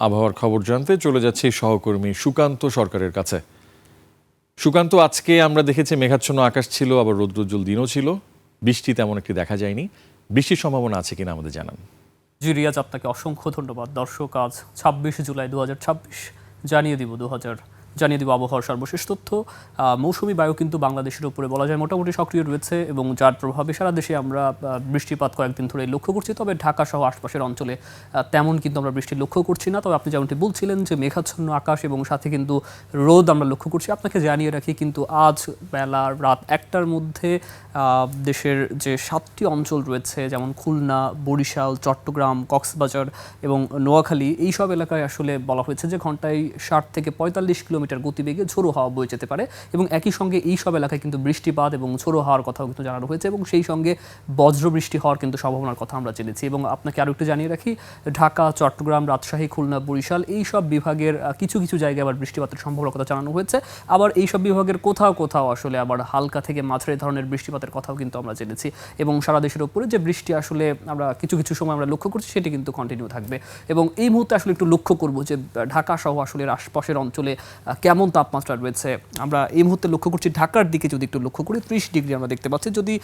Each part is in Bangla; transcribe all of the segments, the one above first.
আবহাওয়ার খবর জানতে চলে যাচ্ছি সহকর্মী সুকান্ত সরকারের কাছে। সুকান্ত, আজকে আমরা দেখেছি মেঘাচ্ছন্ন আকাশ ছিল, আবার রৌদ্রোজ্জ্বল দিনও ছিল, বৃষ্টি তেমন একটি দেখা যায়নি। বৃষ্টির সম্ভাবনা আছে কিনা আমাদের জানান। জি রিয়াজ, আপনাকে অসংখ্য ধন্যবাদ। দর্শক, আজ ২৬ জুলাই ২০২৬ জানিয়ে দিব আবহাওয়ার সর্বশেষ তথ্য। মৌসুমি বায়ু কিন্তু বাংলাদেশের উপরে বলা যায় মোটামুটি সক্রিয় রয়েছে এবং যার প্রভাবে সারা দেশে আমরা বৃষ্টিপাত কয়েকদিন ধরে লক্ষ্য করছি। তবে ঢাকা সহ আশপাশের অঞ্চলে তেমন কিন্তু আমরা বৃষ্টি লক্ষ্য করছি না। তবে আপনি যেমনটি বলছিলেন যে মেঘাচ্ছন্ন আকাশ এবং সাথে কিন্তু রোদ আমরা লক্ষ্য করছি। আপনাকে জানিয়ে রাখি কিন্তু আজ বেলা রাত ১টার মধ্যে দেশের যে ৭টি অঞ্চল রয়েছে, যেমন খুলনা, বরিশাল, চট্টগ্রাম, কক্সবাজার এবং নোয়াখালী, এইসব এলাকায় আসলে বলা হয়েছে যে ঘন্টায় ৬০ থেকে ৪৫ কিলোমিটার গতিবেগে ঝোড়ো হাওয়া বয়ে যেতে পারে এবং একই সঙ্গে এই সব এলাকায় কিন্তু বৃষ্টিপাত এবং ঝোড়ো হাওয়ার কথাও কিন্তু জানানো হয়েছে এবং সেই সঙ্গে বজ্রবৃষ্টি হওয়ার কিন্তু সম্ভাবনার কথা আমরা জেনেছি। এবং আপনাকে আরও একটু জানিয়ে রাখি, ঢাকা, চট্টগ্রাম, রাজশাহী, খুলনা, বরিশাল এই সব বিভাগের কিছু কিছু জায়গায় আবার বৃষ্টিপাতের সম্ভাবনার কথা জানানো হয়েছে। আবার এই সব বিভাগের কোথাও কোথাও আসলে আবার হালকা থেকে মাঝারি ধরনের বৃষ্টিপাতের কথাও কিন্তু আমরা জেনেছি। এবং সারা দেশের উপরে যে বৃষ্টি আসলে আমরা কিছু কিছু সময় আমরা লক্ষ্য করছি, সেটি কিন্তু কন্টিনিউ থাকবে। এবং এই মুহূর্তে আসলে একটু লক্ষ্য করব যে ঢাকা সহ আসলে আশপাশের অঞ্চলে কেমন তাপমাত্রা রয়েছে। আমরা এই মুহূর্তে লক্ষ্য করছি ঢাকার দিকে যদি একটু লক্ষ্য করি ৩০ ডিগ্রি আমরা দেখতে পাচ্ছি। যদি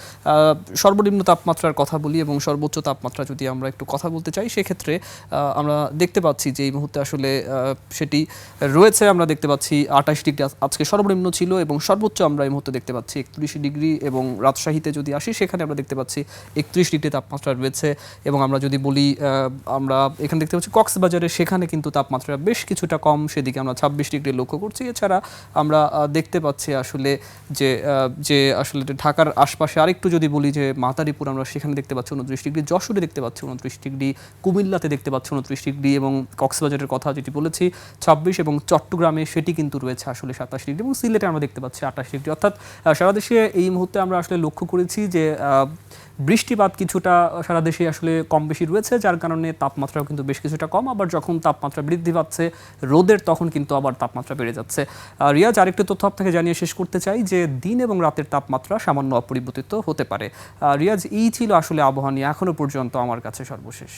সর্বনিম্ন তাপমাত্রার কথা বলি এবং সর্বোচ্চ তাপমাত্রা যদি আমরা একটু কথা বলতে চাই, সেক্ষেত্রে আমরা দেখতে পাচ্ছি যে এই মুহূর্তে আসলে সেটি রয়েছে। আমরা দেখতে পাচ্ছি ২৮ ডিগ্রি আজকে সর্বনিম্ন ছিল এবং সর্বোচ্চ আমরা এই মুহূর্তে দেখতে পাচ্ছি ৩১ ডিগ্রি। এবং রাজশাহীতে যদি আসি, সেখানে আমরা দেখতে পাচ্ছি ৩১ ডিগ্রি তাপমাত্রা রয়েছে। এবং আমরা যদি বলি, আমরা এখানে দেখতে পাচ্ছি কক্সবাজারে, সেখানে কিন্তু তাপমাত্রা বেশ কিছুটা কম, সেদিকে আমরা ২৬ ডিগ্রি লক্ষ্য করছি। এছাড়া আমরা দেখতে পাচ্ছি আসলে যে আসলে ঢাকার আশপাশে আরেকটু যদি বলি যে মাদারীপুর, আমরা সেখানে দেখতে পাচ্ছি ২৯ ডিগ্রি, যশোরে দেখতে পাচ্ছি ২৯ ডিগ্রি, কুমিল্লাতে দেখতে পাচ্ছি ২৯ ডিগ্রি এবং কক্সবাজারের কথা যেটি বলেছি ২৬, এবং চট্টগ্রামে সেটি কিন্তু রয়েছে আসলে ২৭ ডিগ্রি, এবং সিলেটে আমরা দেখতে পাচ্ছি ২৮ ডিগ্রি। অর্থাৎ সারা দেশে এই মুহূর্তে আমরা আসলে লক্ষ্য করেছি যে বৃষ্টিপাত কিছুটা সারা দেশে আসলে কম বেশি রয়েছে, যার কারণে তাপমাত্রাও কিন্তু বেশ কিছুটা কম। আবার যখন তাপমাত্রা বৃদ্ধি পাচ্ছে রোদের, তখন কিন্তু আবার তাপমাত্রা বেড়ে যাচ্ছে। রিয়াজ, আরেকটি তথ্য আপনাকে জানিয়ে শেষ করতে চাই যে দিন এবং রাতের তাপমাত্রা সামান্য অপরিবর্তিত হতে পারে। রিয়াজ, এই ছিল আসলে আবহাওয়া নিয়ে এখনো পর্যন্ত আমার কাছে সর্বশেষ।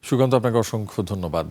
সুকান্ত, আপনাকে অসংখ্য ধন্যবাদ।